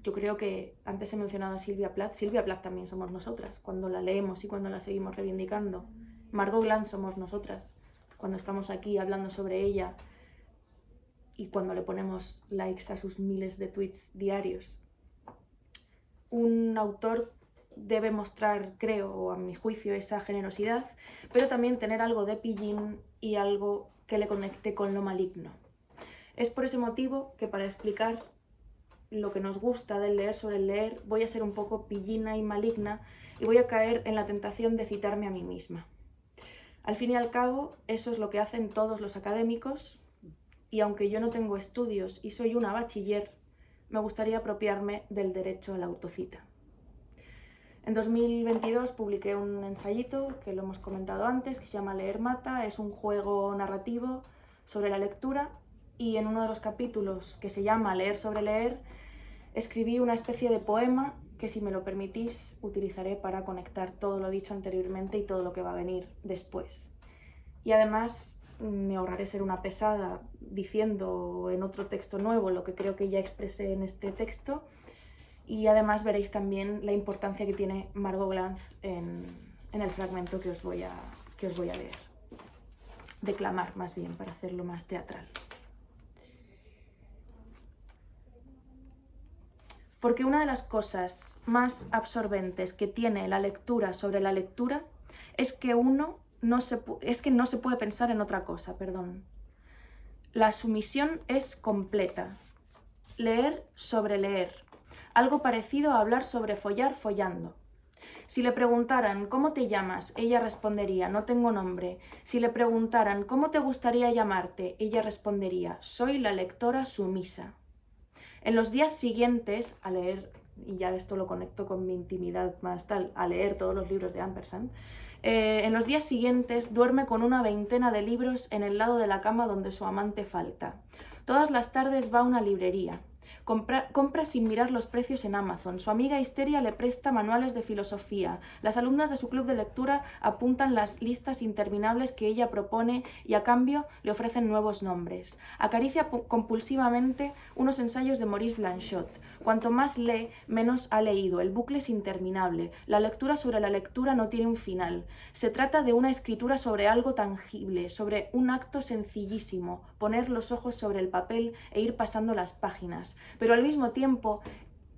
Yo creo que antes he mencionado a Sylvia Plath. Sylvia Plath también somos nosotras, cuando la leemos y cuando la seguimos reivindicando. Margot Glantz somos nosotras, cuando estamos aquí hablando sobre ella y cuando le ponemos likes a sus miles de tweets diarios. Un autor debe mostrar, creo, o a mi juicio, esa generosidad, pero también tener algo de pillín y algo que le conecte con lo maligno. Es por ese motivo que para explicar lo que nos gusta del leer sobre el leer, voy a ser un poco pillina y maligna y voy a caer en la tentación de citarme a mí misma. Al fin y al cabo, eso es lo que hacen todos los académicos, y aunque yo no tengo estudios y soy una bachiller, me gustaría apropiarme del derecho a la autocita. En 2022 publiqué un ensayito, que lo hemos comentado antes, que se llama Leer Mata. Es un juego narrativo sobre la lectura, y en uno de los capítulos, que se llama Leer sobre leer, escribí una especie de poema que, si me lo permitís, utilizaré para conectar todo lo dicho anteriormente y todo lo que va a venir después. Y además me ahorraré ser una pesada diciendo en otro texto nuevo lo que creo que ya expresé en este texto, y además veréis también la importancia que tiene Margot Glantz en el fragmento que os voy a leer. Declamar, más bien, para hacerlo más teatral. Porque una de las cosas más absorbentes que tiene la lectura sobre la lectura es que no se puede pensar en otra cosa, La sumisión es completa. Leer sobre leer. Algo parecido a hablar sobre follar follando. Si le preguntaran ¿cómo te llamas?, ella respondería «no tengo nombre». Si le preguntaran «¿cómo te gustaría llamarte?», ella respondería «soy la lectora sumisa». En los días siguientes a leer, y ya esto lo conecto con mi intimidad más tal, a leer todos los libros de Ampersand, En los días siguientes duerme con una veintena de libros en el lado de la cama donde su amante falta. Todas las tardes va a una librería. Compra sin mirar los precios en Amazon. Su amiga Histeria le presta manuales de filosofía. Las alumnas de su club de lectura apuntan las listas interminables que ella propone y a cambio le ofrecen nuevos nombres. Acaricia compulsivamente unos ensayos de Maurice Blanchot. Cuanto más lee, menos ha leído. El bucle es interminable. La lectura sobre la lectura no tiene un final. Se trata de una escritura sobre algo tangible, sobre un acto sencillísimo, poner los ojos sobre el papel e ir pasando las páginas. Pero al mismo tiempo,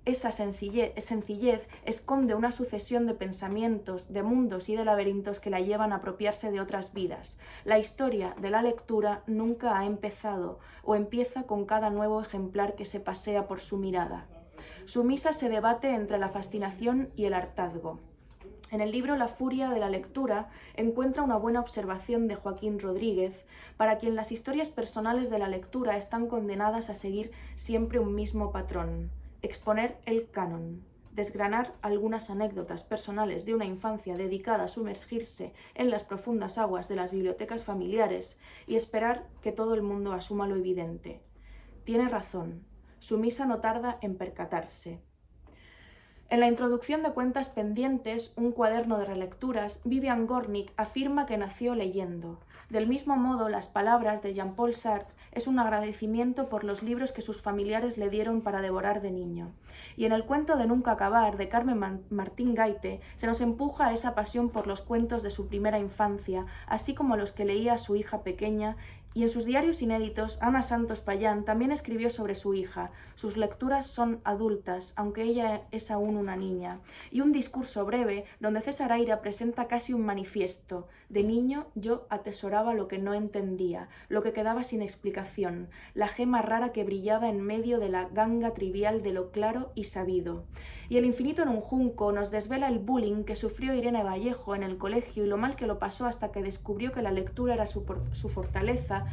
esa sencillez esconde una sucesión de pensamientos, de mundos y de laberintos que la llevan a apropiarse de otras vidas. La historia de la lectura nunca ha empezado o empieza con cada nuevo ejemplar que se pasea por su mirada. Su misa se debate entre la fascinación y el hartazgo. En el libro La furia de la lectura encuentra una buena observación de Joaquín Rodríguez, para quien las historias personales de la lectura están condenadas a seguir siempre un mismo patrón: exponer el canon, desgranar algunas anécdotas personales de una infancia dedicada a sumergirse en las profundas aguas de las bibliotecas familiares y esperar que todo el mundo asuma lo evidente. Tiene razón, su misa no tarda en percatarse. En la introducción de Cuentas pendientes, un cuaderno de relecturas, Vivian Gornick afirma que nació leyendo. Del mismo modo, las palabras de Jean-Paul Sartre es un agradecimiento por los libros que sus familiares le dieron para devorar de niño. Y en el cuento de Nunca acabar, de Carmen Martín Gaite, se nos empuja a esa pasión por los cuentos de su primera infancia, así como los que leía a su hija pequeña. Y en sus diarios inéditos, Ana Santos Payán también escribió sobre su hija. Sus lecturas son adultas, aunque ella es aún una niña. Y un discurso breve, donde César Aira presenta casi un manifiesto. De niño yo atesoraba lo que no entendía, lo que quedaba sin explicación, la gema rara que brillaba en medio de la ganga trivial de lo claro y sabido. Y El infinito en un junco nos desvela el bullying que sufrió Irene Vallejo en el colegio y lo mal que lo pasó hasta que descubrió que la lectura era su fortaleza,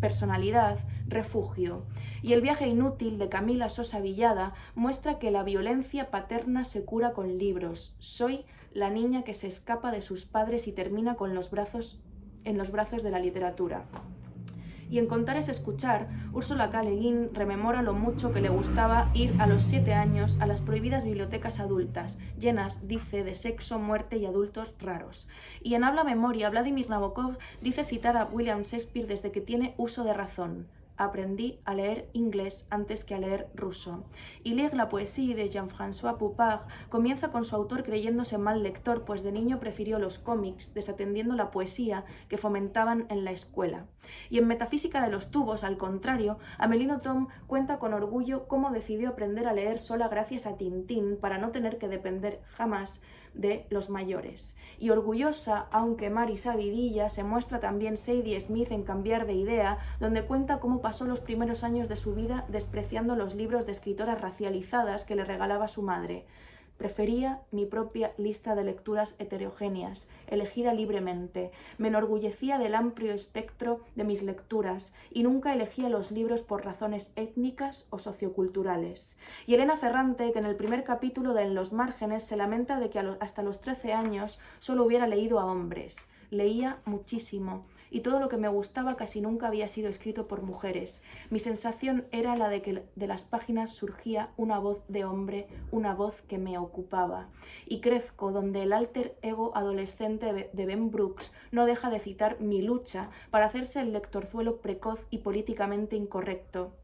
personalidad, refugio. Y El viaje inútil de Camila Sosa Villada muestra que la violencia paterna se cura con libros. Soy la niña que se escapa de sus padres y termina en los brazos de la literatura. Y en Contar es escuchar, Úrsula K. Le Guin rememora lo mucho que le gustaba ir a los 7 años a las prohibidas bibliotecas adultas, llenas, dice, de sexo, muerte y adultos raros. Y en Habla Memoria, Vladimir Nabokov dice citar a William Shakespeare desde que tiene uso de razón. Aprendí a leer inglés antes que a leer ruso. Y Lire la poésie de Jean-François Poupart comienza con su autor creyéndose mal lector, pues de niño prefirió los cómics, desatendiendo la poesía que fomentaban en la escuela. Y en Metafísica de los tubos, al contrario, Amélie Nothomb cuenta con orgullo cómo decidió aprender a leer sola gracias a Tintín para no tener que depender jamás de los mayores. Y orgullosa, aunque Mari Sabidilla, se muestra también Sadie Smith en Cambiar de idea, donde cuenta cómo pasó los primeros años de su vida despreciando los libros de escritoras racializadas que le regalaba su madre. Prefería mi propia lista de lecturas heterogéneas, elegida libremente. Me enorgullecía del amplio espectro de mis lecturas y nunca elegía los libros por razones étnicas o socioculturales. Y Elena Ferrante, que en el primer capítulo de En los márgenes se lamenta de que hasta los 13 años solo hubiera leído a hombres. Leía muchísimo. Y todo lo que me gustaba casi nunca había sido escrito por mujeres. Mi sensación era la de que de las páginas surgía una voz de hombre, una voz que me ocupaba. Y crezco donde el alter ego adolescente de Ben Brooks no deja de citar mi lucha para hacerse el lectorzuelo precoz y políticamente incorrecto.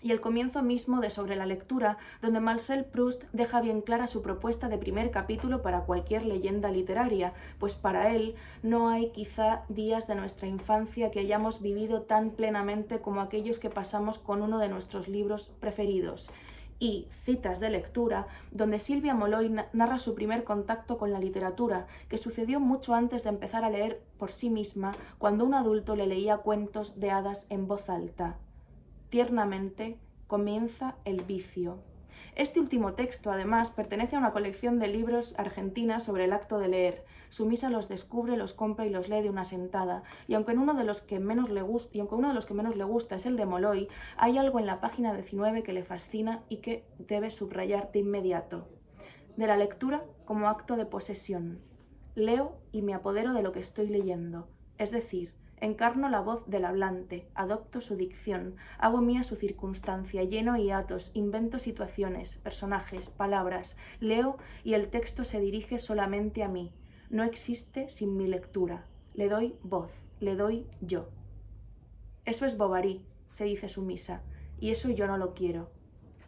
Y el comienzo mismo de Sobre la lectura, donde Marcel Proust deja bien clara su propuesta de primer capítulo para cualquier leyenda literaria, pues para él no hay quizá días de nuestra infancia que hayamos vivido tan plenamente como aquellos que pasamos con uno de nuestros libros preferidos. Y Citas de lectura, donde Silvia Molloy narra su primer contacto con la literatura, que sucedió mucho antes de empezar a leer por sí misma, cuando un adulto le leía cuentos de hadas en voz alta. Tiernamente comienza el vicio. Este último texto, además, pertenece a una colección de libros argentina sobre el acto de leer. Sumisa los descubre, los compra y los lee de una sentada. Y aunque uno de los que menos le gusta es el de Molloy, hay algo en la página 19 que le fascina y que debe subrayar de inmediato. De la lectura como acto de posesión. leo y me apodero de lo que estoy leyendo, es decir, encarno la voz del hablante, adopto su dicción, hago mía su circunstancia, lleno hiatos, invento situaciones, personajes, palabras, leo y el texto se dirige solamente a mí. No existe sin mi lectura. Le doy voz, le doy yo. Eso es Bovary, se dice sumisa, y eso yo no lo quiero.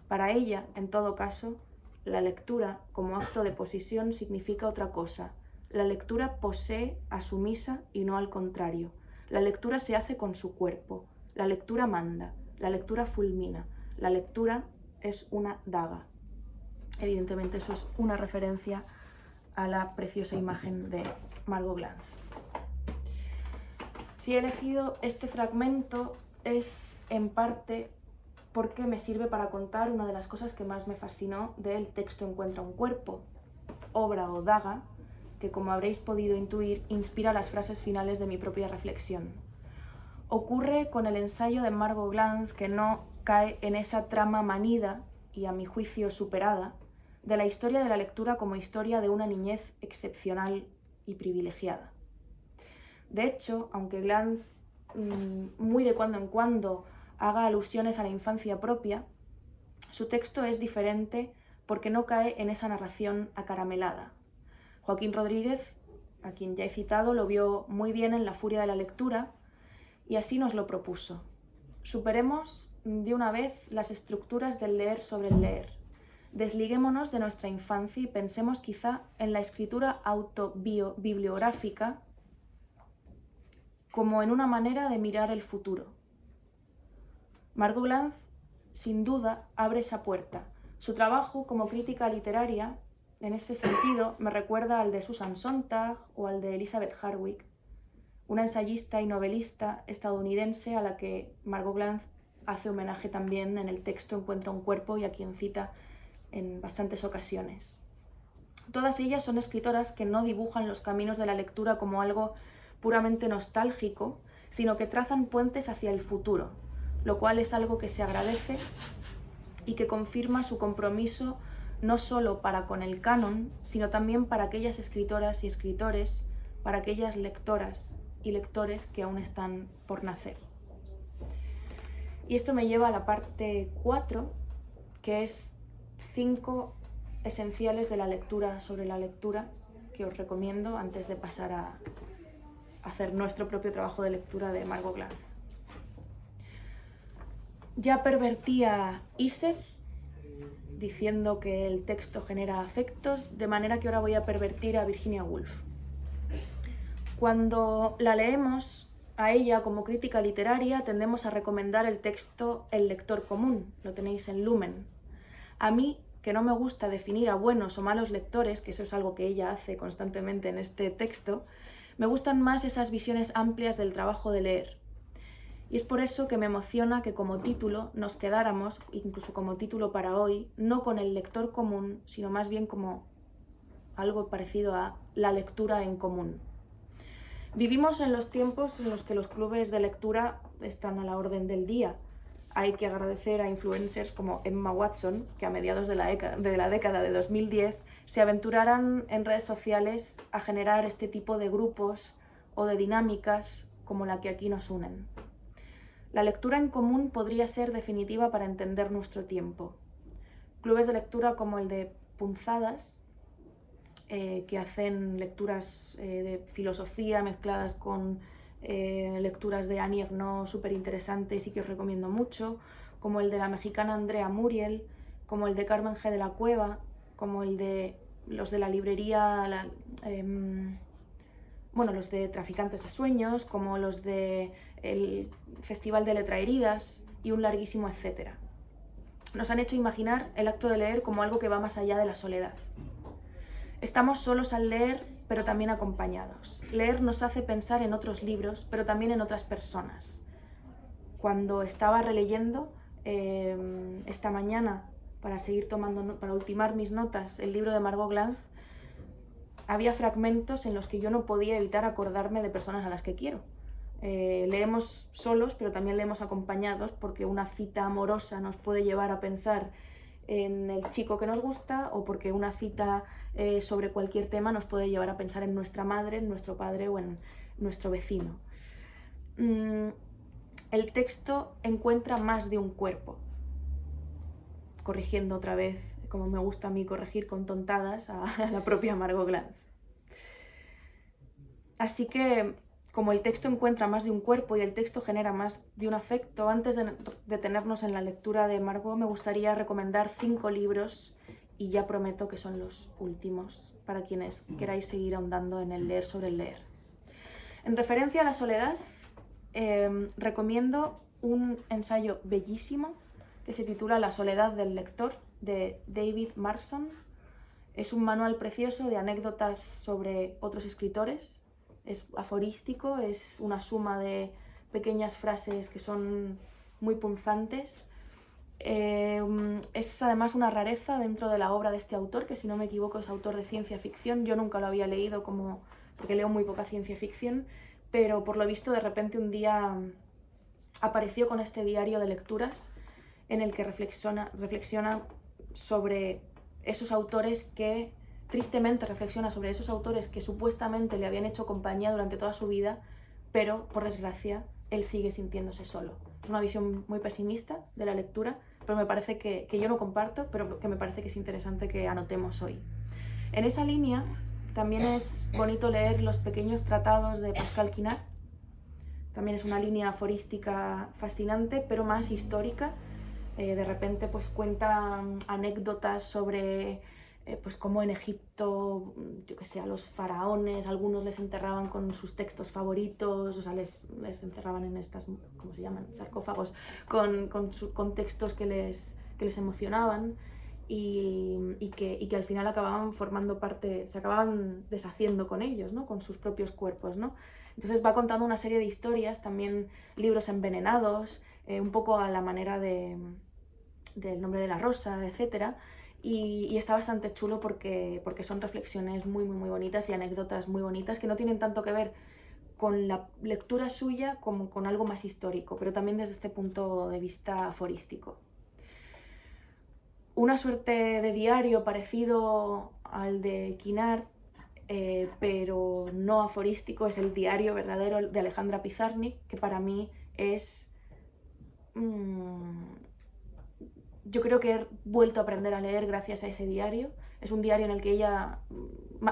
Para ella, en todo caso, la lectura como acto de posesión significa otra cosa. La lectura posee a sumisa y no al contrario. La lectura se hace con su cuerpo, la lectura manda, la lectura fulmina, la lectura es una daga. Evidentemente eso es una referencia a la preciosa imagen de Margot Glantz. Si he elegido este fragmento es en parte porque me sirve para contar una de las cosas que más me fascinó del texto Encuentra un cuerpo, obra o daga, que como habréis podido intuir, inspira las frases finales de mi propia reflexión. Ocurre con el ensayo de Margot Glantz que no cae en esa trama manida y a mi juicio superada de la historia de la lectura como historia de una niñez excepcional y privilegiada. De hecho, aunque Glantz muy de cuando en cuando haga alusiones a la infancia propia, su texto es diferente porque no cae en esa narración acaramelada. Joaquín Rodríguez, a quien ya he citado, lo vio muy bien en La furia de la lectura y así nos lo propuso. Superemos de una vez las estructuras del leer sobre el leer. Desliguémonos de nuestra infancia y pensemos quizá en la escritura autobibliográfica como en una manera de mirar el futuro. Margot Glantz, sin duda, abre esa puerta. Su trabajo como crítica literaria, en ese sentido, me recuerda al de Susan Sontag o al de Elizabeth Hardwick, una ensayista y novelista estadounidense a la que Margot Glantz hace homenaje también en el texto Encuentra un cuerpo y a quien cita en bastantes ocasiones. Todas ellas son escritoras que no dibujan los caminos de la lectura como algo puramente nostálgico, sino que trazan puentes hacia el futuro, lo cual es algo que se agradece y que confirma su compromiso no solo para con el canon, sino también para aquellas escritoras y escritores, para aquellas lectoras y lectores que aún están por nacer. Y esto me lleva a la parte 4, que es 5 esenciales de la lectura sobre la lectura, que os recomiendo antes de pasar a hacer nuestro propio trabajo de lectura de Margot Glantz. Ya pervertía Iser diciendo que el texto genera afectos, de manera que ahora voy a pervertir a Virginia Woolf. Cuando la leemos a ella como crítica literaria, tendemos a recomendar el texto El lector común, lo tenéis en Lumen. A mí, que no me gusta definir a buenos o malos lectores, que eso es algo que ella hace constantemente en este texto, me gustan más esas visiones amplias del trabajo de leer. Y es por eso que me emociona que como título nos quedáramos, incluso como título para hoy, no con el lector común, sino más bien como algo parecido a la lectura en común. Vivimos en los tiempos en los que los clubes de lectura están a la orden del día. Hay que agradecer a influencers como Emma Watson, que a mediados de la década de 2010 se aventuraran en redes sociales a generar este tipo de grupos o de dinámicas como la que aquí nos unen. La lectura en común podría ser definitiva para entender nuestro tiempo. Clubes de lectura como el de Punzadas, que hacen lecturas de filosofía mezcladas con lecturas de Annie Ernaux súper interesantes y que os recomiendo mucho, como el de la mexicana Andrea Muriel, como el de Carmen G. de la Cueva, como el de los de la librería, los de Traficantes de Sueños, como los de el Festival de Letraheridas y un larguísimo etcétera. Nos han hecho imaginar el acto de leer como algo que va más allá de la soledad. Estamos solos al leer, pero también acompañados. Leer nos hace pensar en otros libros, pero también en otras personas. Cuando estaba releyendo esta mañana para ultimar mis notas, el libro de Margot Glantz, había fragmentos en los que yo no podía evitar acordarme de personas a las que quiero. Leemos solos, pero también leemos acompañados, porque una cita amorosa nos puede llevar a pensar en el chico que nos gusta o porque una cita sobre cualquier tema nos puede llevar a pensar en nuestra madre, en nuestro padre o en nuestro vecino. El texto encuentra más de un cuerpo, corrigiendo otra vez, como me gusta a mí corregir con tontadas, a la propia Margot Glantz. Así que, como el texto encuentra más de un cuerpo y el texto genera más de un afecto, antes de detenernos en la lectura de Margot, me gustaría recomendar 5 libros, y ya prometo que son los últimos, para quienes queráis seguir ahondando en el leer sobre el leer. En referencia a la soledad, recomiendo un ensayo bellísimo que se titula La soledad del lector, de David Marson. Es un manual precioso de anécdotas sobre otros escritores. Es aforístico, es una suma de pequeñas frases que son muy punzantes. Es además una rareza dentro de la obra de este autor, que si no me equivoco es autor de ciencia ficción. Yo nunca lo había leído porque leo muy poca ciencia ficción, pero por lo visto de repente un día apareció con este diario de lecturas en el que reflexiona sobre esos autores que, tristemente reflexiona sobre esos autores que supuestamente le habían hecho compañía durante toda su vida, pero por desgracia él sigue sintiéndose solo. Es una visión muy pesimista de la lectura, pero me parece que yo no comparto, pero que me parece que es interesante que anotemos hoy. En esa línea también es bonito leer los pequeños tratados de Pascal Quignard. También es una línea aforística fascinante, pero más histórica. De repente pues cuenta anécdotas sobre pues cómo en Egipto, yo que sé, a los faraones, algunos les enterraban con sus textos favoritos, o sea, les encerraban en estas, ¿cómo se llaman?, sarcófagos, con textos que les emocionaban y que al final acababan formando parte, se acababan deshaciendo con ellos, ¿no?, con sus propios cuerpos, ¿no? Entonces va contando una serie de historias, también libros envenenados, un poco a la manera del Nombre de la Rosa, etc. Y está bastante chulo porque son reflexiones muy, muy, muy bonitas y anécdotas muy bonitas que no tienen tanto que ver con la lectura suya como con algo más histórico, pero también desde este punto de vista aforístico. Una suerte de diario parecido al de Quignard, pero no aforístico, es el diario verdadero de Alejandra Pizarnik, que para mí es... yo creo que he vuelto a aprender a leer gracias a ese diario. Es un diario en el que ella,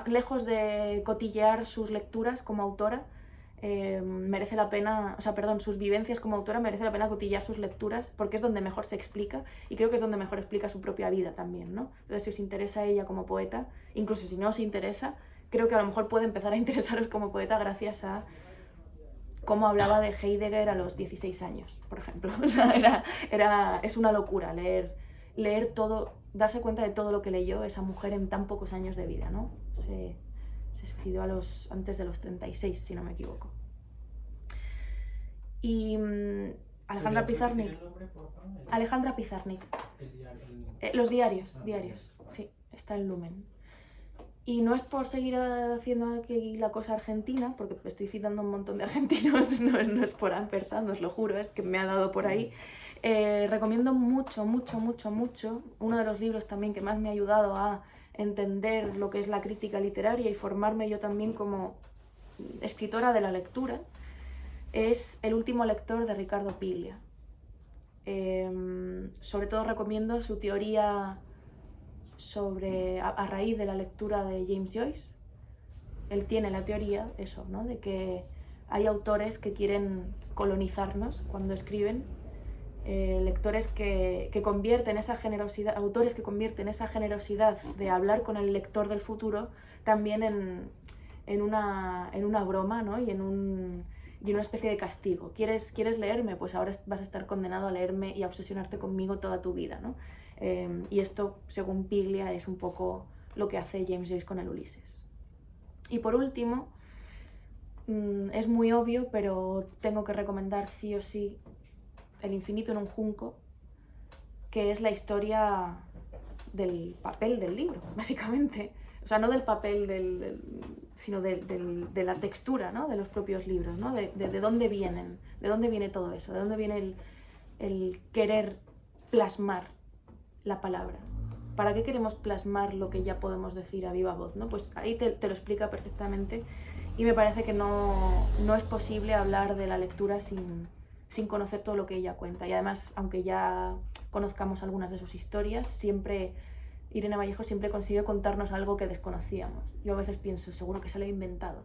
lejos de cotillear sus lecturas como autora, merece la pena, sus vivencias como autora, merece la pena cotillear sus lecturas, porque es donde mejor se explica, y creo que es donde mejor explica su propia vida también, ¿no? Entonces, si os interesa ella como poeta, incluso si no os interesa, creo que a lo mejor puede empezar a interesaros como poeta gracias a cómo hablaba de Heidegger a los 16 años, por ejemplo. O sea, es una locura leer todo, darse cuenta de todo lo que leyó esa mujer en tan pocos años de vida, ¿no? Se suicidó antes de los 36, si no me equivoco. Y Alejandra Pizarnik. Alejandra Pizarnik. Los diarios, sí, está en Lumen. Y no es por seguir haciendo aquí la cosa argentina, porque estoy citando un montón de argentinos, no es por Ampersand, os lo juro, es que me ha dado por ahí. Recomiendo mucho, mucho, mucho, mucho. Uno de los libros también que más me ha ayudado a entender lo que es la crítica literaria y formarme yo también como escritora de la lectura, es El último lector de Ricardo Piglia. Sobre todo recomiendo su teoría a raíz de la lectura de James Joyce. Él tiene la teoría, eso, ¿no?, de que hay autores que quieren colonizarnos cuando escriben, lectores que convierten esa generosidad, autores que convierten esa generosidad de hablar con el lector del futuro también en una broma, ¿no?, y en una especie de castigo. ¿Quieres leerme? Pues ahora vas a estar condenado a leerme y a obsesionarte conmigo toda tu vida, ¿no? Y esto, según Piglia, es un poco lo que hace James Joyce con el Ulises. Y por último, es muy obvio, pero tengo que recomendar sí o sí El infinito en un junco, que es la historia del papel del libro, básicamente. O sea, no del papel, sino de la textura, ¿no?, de los propios libros, ¿no?, de dónde vienen, de dónde viene todo eso, de dónde viene el querer plasmar la palabra? ¿Para qué queremos plasmar lo que ya podemos decir a viva voz, ¿no? Pues ahí te lo explica perfectamente y me parece que no es posible hablar de la lectura sin conocer todo lo que ella cuenta. Y además, aunque ya conozcamos algunas de sus historias, Irene Vallejo siempre consigue contarnos algo que desconocíamos. Yo a veces pienso, seguro que se lo he inventado,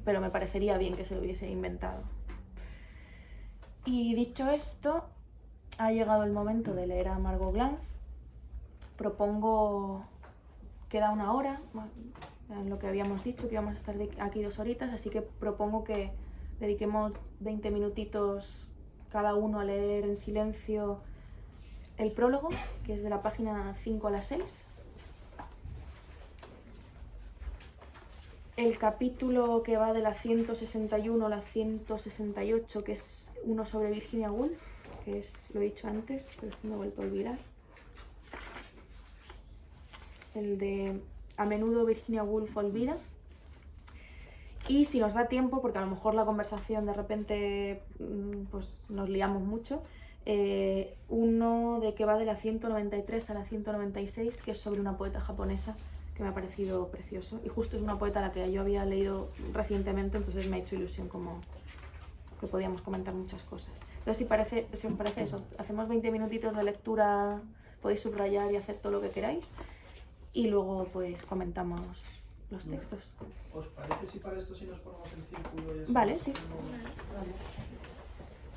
pero me parecería bien que se lo hubiese inventado. Y dicho esto, ha llegado el momento de leer a Margot Glantz. Propongo, queda 1 hora, en lo que habíamos dicho, que íbamos a estar aquí 2 horitas, así que propongo que dediquemos 20 minutitos cada uno a leer en silencio el prólogo, que es de la página 5 a la 6. El capítulo que va de la 161 a la 168, que es uno sobre Virginia Woolf, que lo he dicho antes, pero me he vuelto a olvidar. El de A menudo Virginia Woolf olvida. Y si nos da tiempo, porque a lo mejor la conversación de repente pues nos liamos mucho, uno de que va de la 193 a la 196, que es sobre una poeta japonesa que me ha parecido precioso. Y justo es una poeta a la que yo había leído recientemente, entonces me ha hecho ilusión como que podíamos comentar muchas cosas. Entonces si os parece eso, hacemos 20 minutitos de lectura, podéis subrayar y hacer todo lo que queráis. Y luego pues comentamos los textos. ¿Os parece si para esto sí nos ponemos en círculo? Y Vale, sí. Vale.